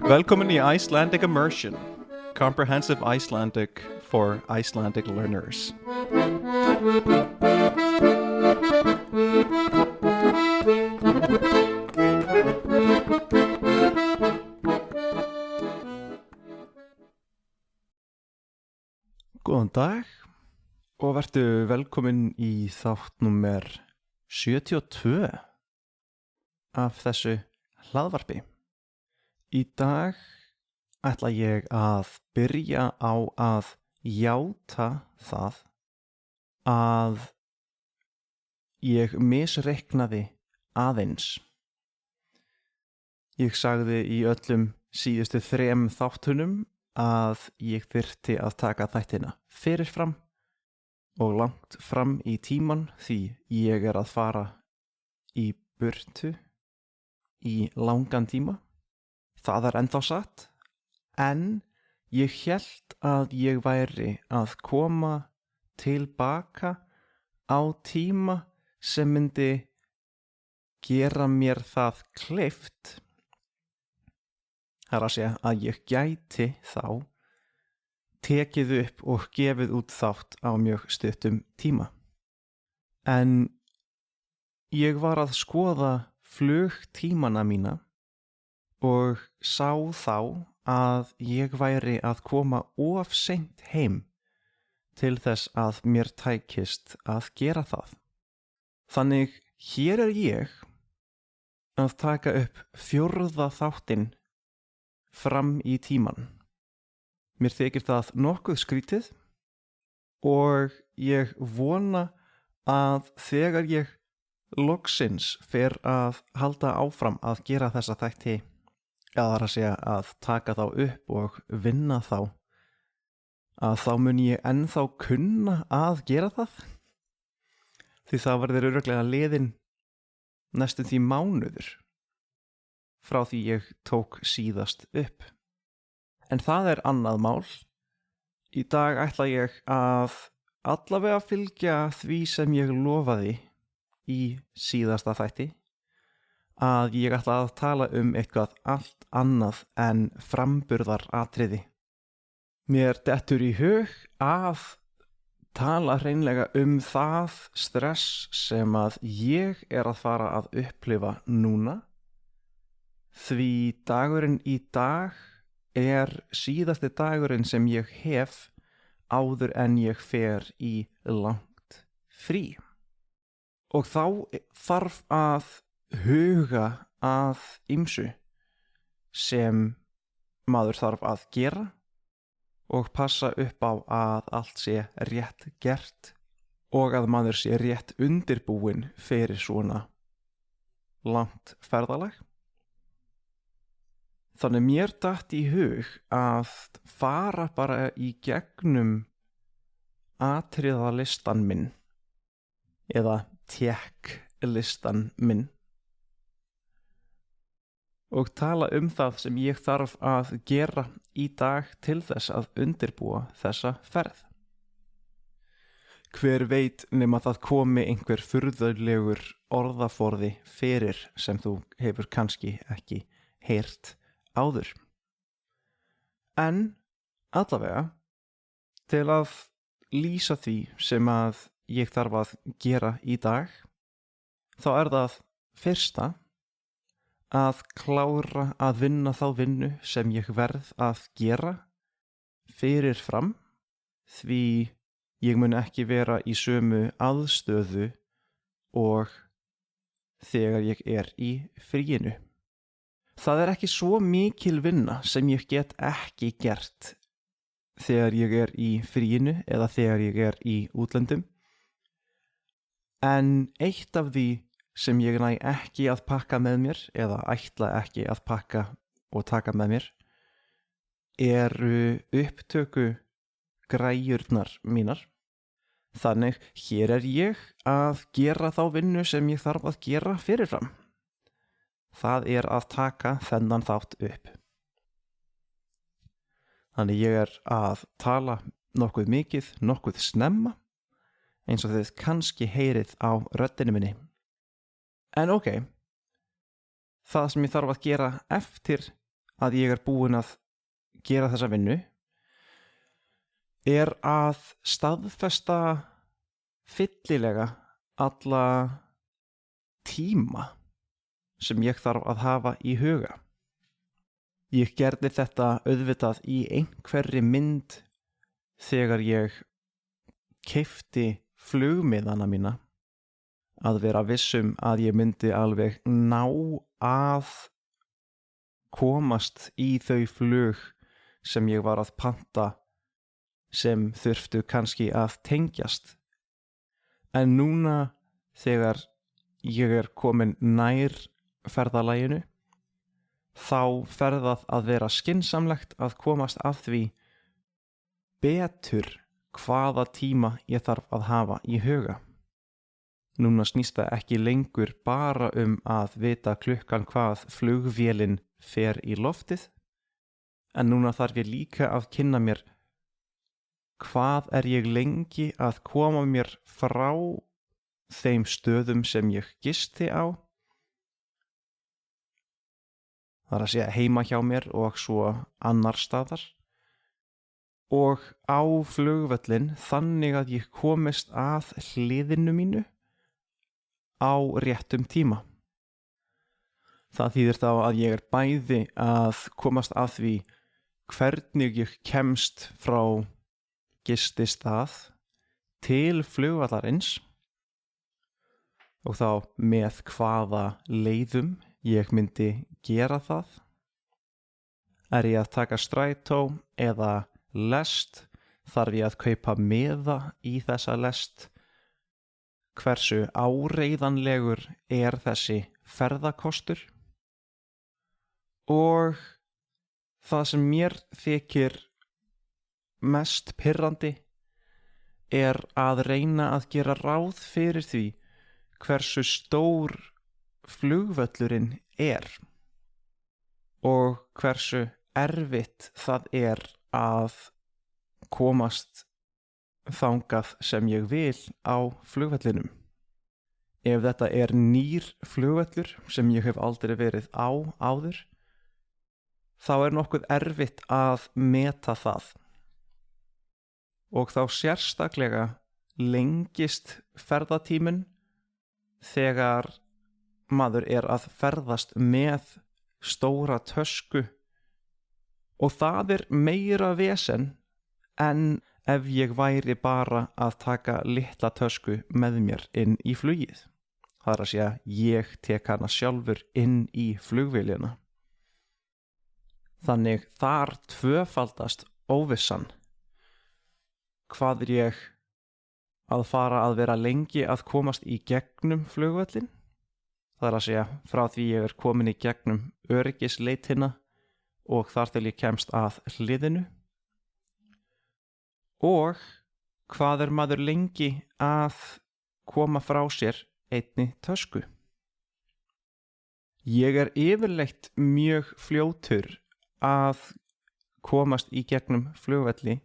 Velkomin í Icelandic Immersion, comprehensive Icelandic for Icelandic learners. Góðan dag og vertu velkomin í þátt númer 72 af þessu hlaðvarpi. Í dag ætla ég að byrja á að játa það að ég misreiknaði aðeins. Ég sagði í öllum síðustu 3 þáttunum að ég þyrfti að taka þættina fyrirfram og langt fram í tíman því ég er að fara í burtu í langan tíma. Það er ennþá satt, en ég hélt að ég væri að koma tilbaka á tíma sem myndi gera mér það kleift. Það er að segja að ég gæti þá tekið upp og gefið út þátt á mjög stuttum tíma. En ég var að skoða flugtímana mína og sá þá að ég væri að koma of seint heim til þess að mér tækist að gera það. Þannig hér er ég að taka upp 4. þáttinn fram í tíman. Mér þykir það nokkuð skrítið og ég vona að þegar ég loksins fer að halda áfram að gera þessa þætti, eða það er að segja að taka þá upp og vinna þá, að þá mun ég ennþá kunna að gera það. Því það verður örugglega liðinn næstum því mánuður frá því ég tók síðast upp. En það er annað mál. Í dag ætla ég að allavega fylgja því sem ég lofaði í síðasta þætti, að ég ætla að tala um eitthvað allt annað en framburðaratriði. Mér dettur í hug að tala hreinlega um það stress sem að ég er að fara að upplifa núna, því dagurinn í dag er síðasti dagurinn sem ég hef áður en ég fer í langt frí. Og þá þarf að huga að ýmsu sem maður þarf að gera og passa upp á að allt sé rétt gert og að maður sé rétt undirbúinn fyrir svona langt ferðalag. Þannig mér datt í hug að fara bara í gegnum atriðalistan minn eða tékklistan minn og tala um það sem ég þarf að gera í dag til þess að undirbúa þessa ferð. Hver veit nema það komi einhver furðulegur orðaforði fyrir sem þú hefur kannski ekki heyrt áður. En allavega, til að lýsa því sem að ég þarf að gera í dag, þá er það fyrsta að klára að vinna þá vinnu sem ég verð að gera fyrirfram, því ég mun ekki vera í sömu aðstöðu og þegar ég er í fríinu. Það er ekki svo mikil vinna sem ég get ekki gert þegar ég er í fríinu eða þegar ég er í útlöndum. En eitt af því sem ég næ ekki að pakka með mér eða ætla ekki að pakka og taka með mér eru upptöku græjurnar mínar. Þannig hér er ég að gera þá vinnu sem ég þarf að gera fyrirfram. Það er að taka þennan þátt upp. Þannig ég er að tala nokkuð mikið, nokkuð snemma, eins og þið kannski heyrið á röddinni minni. En ok, það sem ég þarf að gera eftir að ég er búinn að gera þessa vinnu er að staðfesta fyllilega alla tíma sem ég þarf að hafa í huga. Ég gerði þetta auðvitað í einhverri mynd þegar ég keypti flugmiðana mína, að vera vissum að ég myndi alveg ná að komast í þau flug sem ég var að panta sem þurftu kannski að tengjast. En núna þegar ég er komin nær ferðalaginu, þá fer það að vera skynsamlegt að komast að því betur hvaða tíma ég þarf að hafa í huga. Núna snýst það ekki lengur bara að vita klukkan hvað flugvélin fer í loftið, en núna þarf ég líka að kynna mér hvað er ég lengi að koma mér frá þeim stöðum sem ég gisti á. Það er að segja heima hjá mér og svo annar staðar. Og á flugvöllin þannig að ég komist að hliðinu mínu á réttum tíma. Það þýðir þá að ég er bæði að komast að því hvernig ég kemst frá gististað til flugvallarins og þá með hvaða leiðum ég myndi gera það. Er ég að taka strætó eða lest? Þarf ég að kaupa miða í þessa lest? Hversu áreiðanlegur er þessi ferðakostur? Og það sem mér þykir mest pirrandi er að reyna að gera ráð fyrir því hversu stór flugvöllurinn er og hversu erfitt það er að komast þangað sem ég vil á flugvellinum. Ef þetta er nýr flugvöllur sem ég hef aldrei verið á áður, þá er nokkuð erfitt að meta það. Og þá sérstaklega lengist ferðatíminn þegar maður er að ferðast með stóra tösku og það er meira vesen en ef ég væri bara að taka litla tösku með mér inn í flugið. Það er að segja, ég tek hana sjálfur inn í flugvélina. Þannig þar tvöfaldast óvissan. Hvað er ég að fara að vera lengi að komast í gegnum flugvöllin? Það er að segja, frá því ég er komin í gegnum öryggisleitina og þar til ég kemst að hliðinu. Og hvað er maður lengi að koma frá sér einni tösku? Ég er yfirleitt mjög fljótur að komast í gegnum flugvelli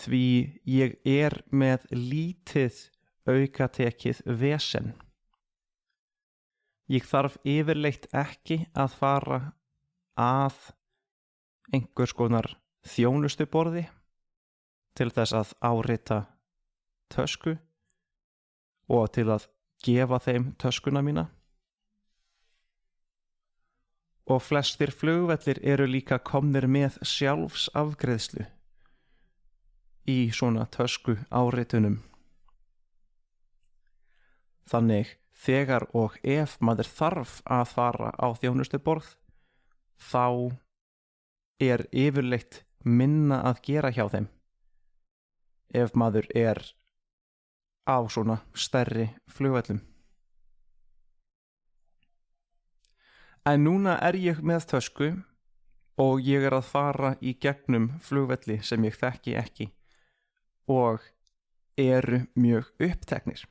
því ég er með lítið aukatekið vesen. Ég þarf yfirleitt ekki að fara að einhvers konar þjónustuborði til þess að árita tösku og til að gefa þeim töskuna mína. Og flestir flugvellir eru líka komnir með sjálfsafgreiðslu í svona tösku áritunum. Þannig þegar og ef maður þarf að fara á þjónustuborð, þá er yfirleitt minna að gera hjá þeim. Ef maður er á svona stærri flugvellum. En núna er ég með tösku og ég er að fara í gegnum flugvelli sem ég þekki ekki og eru mjög uppteknir.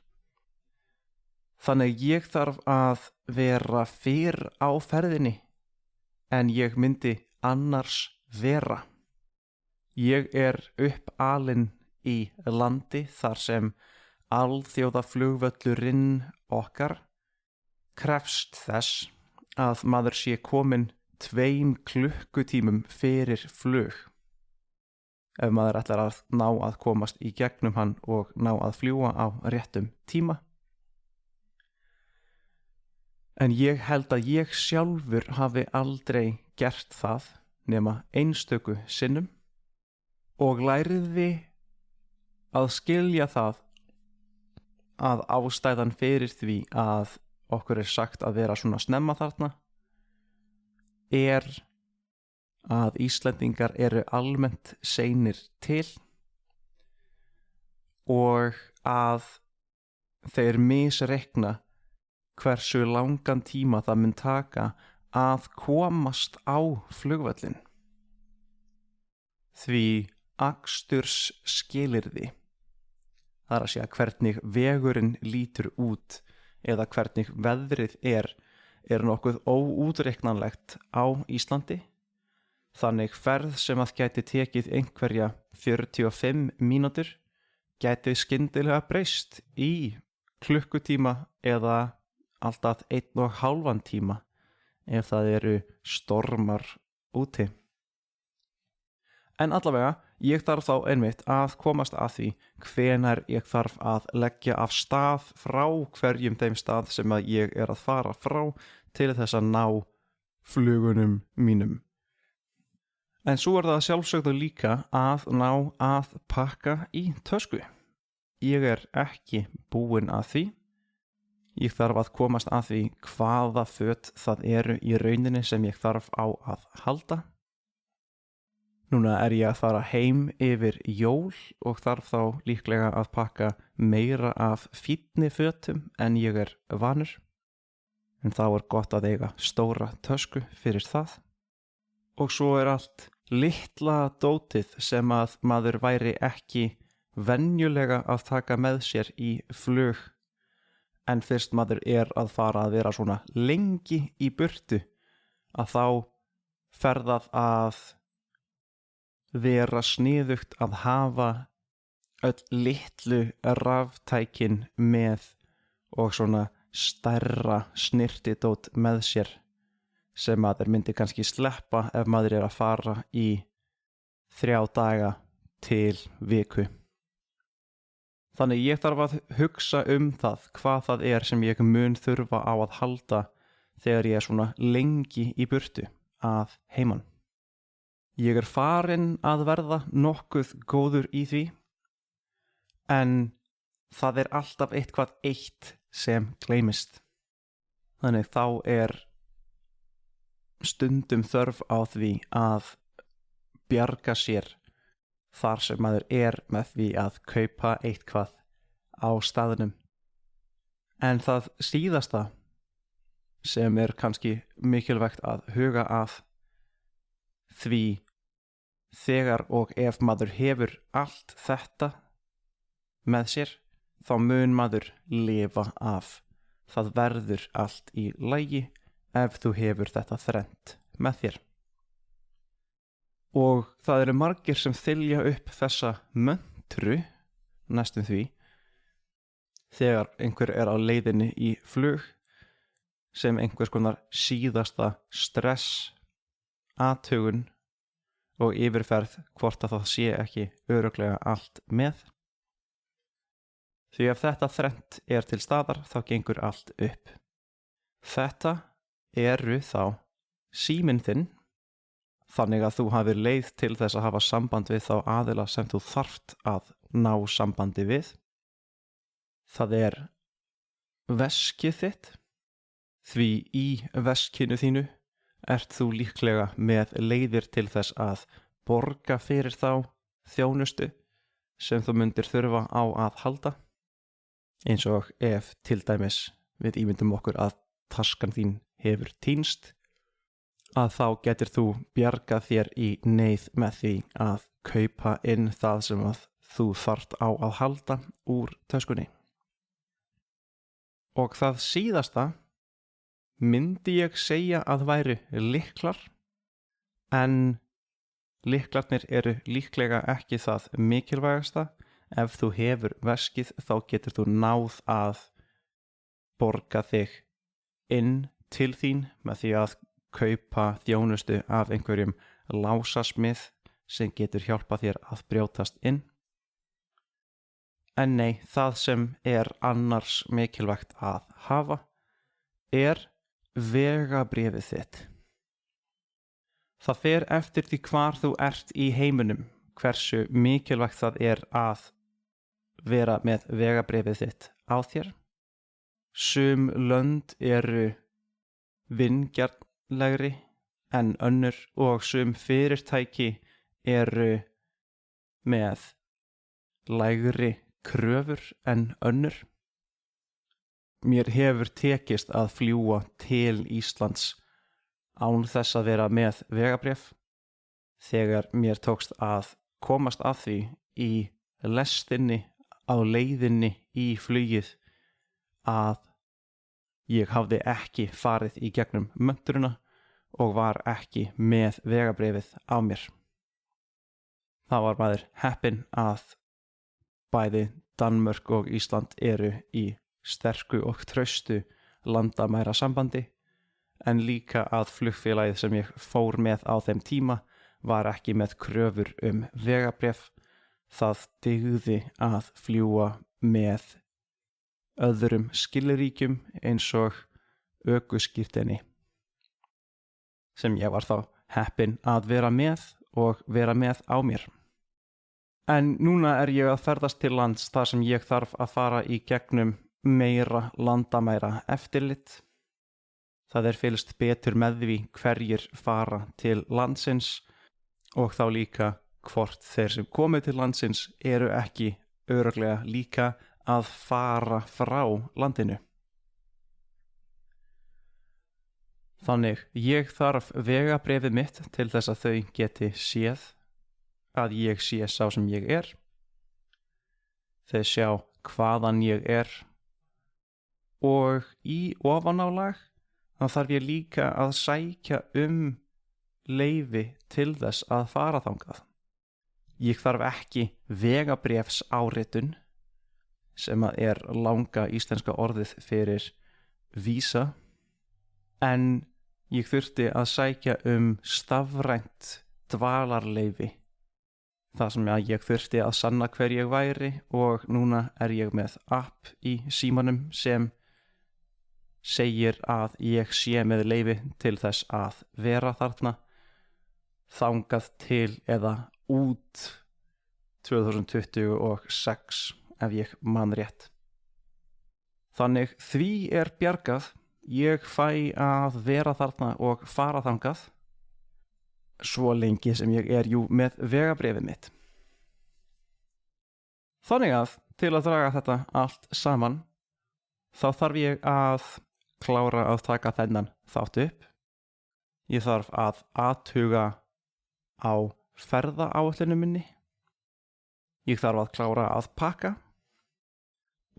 Þannig ég þarf að vera fyrr á ferðinni en ég myndi annars vera. Ég er uppalinn í landi þar sem alþjóðaflugvöllurinn okkar krefst þess að maður sé kominn 2 klukkutímum fyrir flug ef maður ætlar að ná að komast í gegnum hann og ná að fljúga á réttum tíma. En ég held að ég sjálfur hafi aldrei gert það nema einstöku sinnum og læriði að skilja það að ástæðan fyrir því að okkur sagt að vera svona snemma þarna að Íslendingar eru almennt seinir til og að þeir misreikna hversu langan tíma það mun taka að komast á flugvöllin. Því aksturs skilyrði, það að segja hvernig vegurinn lítur út eða hvernig veðrið er nokkuð óútreiknanlegt á Íslandi. Þannig ferð sem að gæti tekið einhverja 45 mínútur gæti skyndilega breyst í klukkutíma eða alltaf 1,5 tíma ef það eru stormar úti. En allavega, ég þarf þá einmitt að komast að því hvenær ég þarf að leggja af stað frá hverjum þeim stað sem að ég að fara frá til þess að ná flugunum mínum. En svo það sjálfsögðu líka að ná að pakka í tösku. Ég ekki búinn að því. Ég þarf að komast að því hvaða föt það eru í rauninni sem ég þarf á að halda. Núna ég að fara heim yfir jól og þarf þá líklega að pakka meira af fínni fötum en ég vanur. En þá gott að eiga stóra tösku fyrir það. Og svo allt litla dótið sem að maður væri ekki venjulega að taka með sér í flug. En fyrst maður að fara að vera svona lengi í burtu að þá ferðað að vera sniðugt að hafa öll litlu raftækin með og svona stærra snirtidót með sér sem maður myndi kannski sleppa ef maður að fara í 3 daga til viku. Þannig ég þarf að hugsa það hvað það sem ég mun þurfa á að halda þegar ég svona lengi í burtu að heiman. Ég farinn að verða nokkuð góður í því, en það alltaf eitthvað eitt sem gleymist. Þannig þá stundum þörf á því að bjarga sér þar sem maður með því að kaupa eitthvað á staðnum. En það síðasta sem kannski mikilvægt að huga að því þegar og ef maður hefur allt þetta með sér, þá mun maður lifa af. Það verður allt í lagi ef þú hefur þetta þrennt með þér. Og það eru margir sem þylja upp þessa möntru næstum því þegar einhver á leiðinni í flug sem einhvers konar síðasta stress athugun og yfirferð hvort að það sé ekki örugglega allt með. Því ef þetta þrennt til staðar þá gengur allt upp. Þetta eru þá síminn þinn, þannig að þú hafir leið til þess að hafa samband við þá aðila sem þú þarft að ná sambandi við. Það veskið þitt, því í veskinu þínu þú líklega með leiðir til þess að borga fyrir þá þjónustu sem þú mundir þurfa á að halda. Eins og ef til dæmis við ímyndum okkur að taskan þín hefur týnst, að þá getur þú bjargað þér í neyð með því að kaupa inn það sem að þú þarft á að halda úr töskunni. Og það síðasta myndi ég segja að væru lyklar, en lyklarnir eru líklega ekki það mikilvægasta. Ef þú hefur veskið þá getur þú náð að borga þig inn til þín með því að kaupa þjónustu af einhverjum lásasmið sem getur hjálpað þér að brjótast inn. En nei, það sem annars mikilvægt að hafa vegabréfið þitt. Það fer eftir því hvar þú ert í heiminum, hversu mikilvægt það að vera með vegabréfið þitt á þér. Sum lönd eru vingjarnlegri en önnur og sum fyrirtæki eru með lægri kröfur en önnur. Mér hefur tekist að fljúga til Íslands án þess að vera með vegabréf þegar mér tókst að komast að því í lestinni á leiðinni í flugið að ég hafði ekki farið í gegnum möndruna og var ekki með vegabréfið á mér. Það var maður heppinn að bæði Danmörk og Ísland eru í sterku og traustu landamæra sambandi, en líka að flugfélagið sem ég fór með á þeim tíma var ekki með kröfur vegabréf. Það dygði að fljúga með öðrum skilríkjum eins og ökuskírteini sem ég var þá heppinn að vera með og vera með á mér. En núna ég að ferðast til lands þar sem ég þarf að fara í gegnum meira landamæra eftirlit. Það fylgst betur með því hverjir fara til landsins og þá líka hvort þeir sem komið til landsins eru ekki örugglega líka að fara frá landinu. Þannig ég þarf vegabréfið mitt til þess að þau geti séð að ég sé sá sem ég er. Þau sjá hvaðan ég og í ofanálag þá þarf ég líka að sækja leyfi til þess að fara þangað. Ég þarf ekki vegabréfsáritun sem langa íslenska orðið fyrir vísa, en ég þurfti að sækja stafrænt dvalarleyfi þar sem ég þurfti að sanna hver ég væri og núna ég með app í símanum sem segir að ég sé með leyfi til þess að vera þarna þangað til eða út 2026 ef ég man rétt. Þannig því bjargað, ég fæ að vera þarna og fara þangað svo lengi sem ég með vegabréfið mitt. Þannig að til að draga þetta allt saman þá þarf ég að klára að taka þennan þátt upp. Ég þarf að athuga á ferðaáætlunum minni. Ég þarf að klára að pakka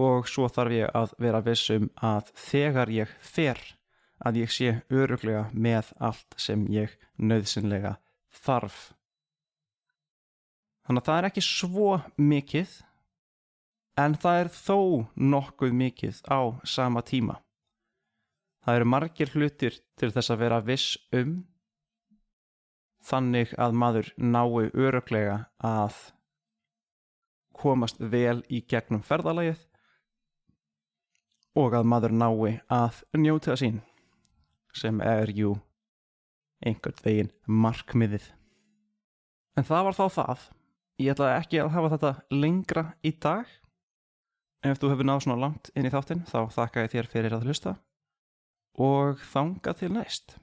og svo þarf ég að vera viss að þegar ég fer að ég sé örugglega með allt sem ég nauðsynlega þarf. Þannig að það ekki svo mikið, en það þó nokkuð mikið á sama tíma. Það eru margir hlutir til þess að vera viss þannig að maður nái örugglega að komast vel í gegnum ferðalagið og að maður nái að njóta sín, sem einhvern veginn markmiðið. En það var þá það. Ég ætla ekki að hafa þetta lengra í dag. Ef þú hefur náð svona langt inn í þáttinn, þá þakka ég þér fyrir að hlusta og þangað til næst.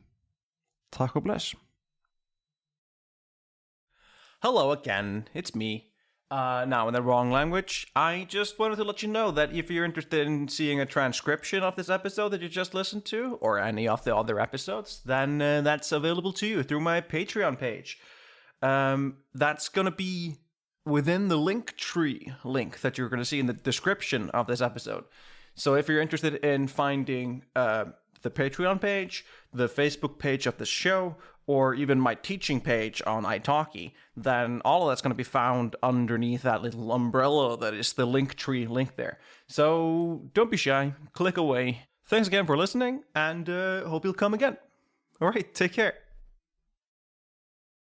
Takk og bless. Hello again, it's me. Now in the wrong language, I just wanted to let you know that if you're interested in seeing a transcription of this episode that you just listened to, or any of the other episodes, then that's available to you through my Patreon page. That's going to be within the Linktree link that you're going to see in the description of this episode. So if you're interested in finding the Patreon page, the Facebook page of the show, or even my teaching page on italki, then all of that's going to be found underneath that little umbrella that is the Linktree link there. So don't be shy, click away. Thanks again for listening, and hope you'll come again. All right, take care.